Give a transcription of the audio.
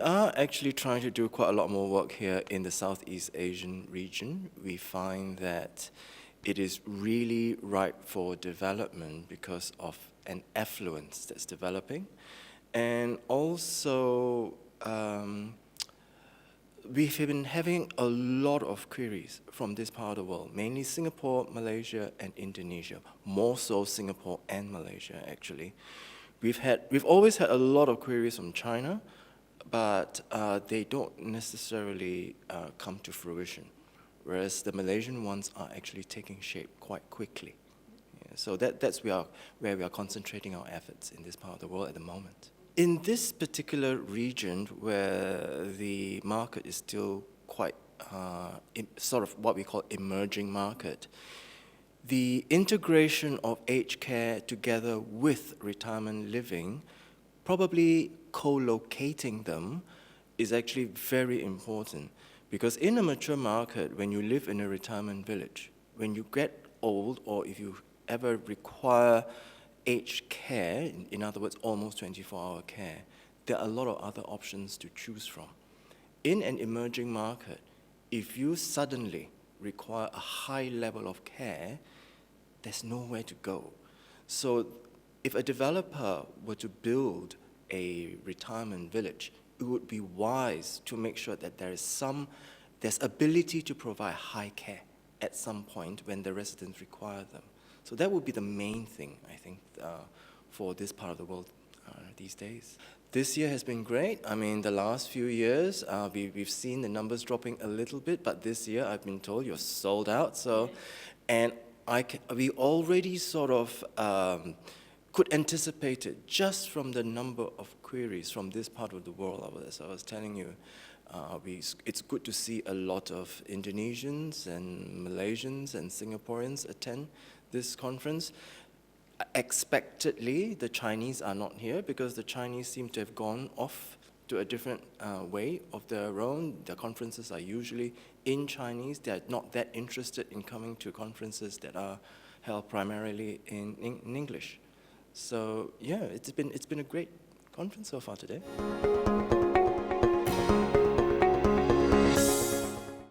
are actually trying to do quite a lot more work here in the Southeast Asian region. We find that it is really ripe for development because of an affluence that's developing. And also, we've been having a lot of queries from this part of the world, mainly Singapore, Malaysia, and Indonesia, more so Singapore and Malaysia, actually. We've always had a lot of queries from China, but they don't necessarily come to fruition, whereas the Malaysian ones are actually taking shape quite quickly. Yeah, so that's where we are concentrating our efforts in this part of the world at the moment. In this particular region, where the market is still quite sort of what we call emerging market, the integration of aged care together with retirement living, probably co-locating them, is actually very important. Because in a mature market, when you live in a retirement village, when you get old, or if you ever require aged care, in other words, almost 24-hour care, there are a lot of other options to choose from. In an emerging market, if you suddenly require a high level of care, there's nowhere to go. So if a developer were to build a retirement village, it would be wise to make sure that there's ability to provide high care at some point when the residents require them. So that would be the main thing, I think, for this part of the world these days. This year has been great. I mean, the last few years, we've seen the numbers dropping a little bit, but this year I've been told you're sold out. So, and we already sort of could anticipate it just from the number of queries from this part of the world. As I was telling you, it's good to see a lot of Indonesians and Malaysians and Singaporeans attend this conference. Expectedly, the Chinese are not here because the Chinese seem to have gone off to a different way of their own. The conferences are usually in Chinese. They're not that interested in coming to conferences that are held primarily in English. So yeah, it's been a great conference so far today.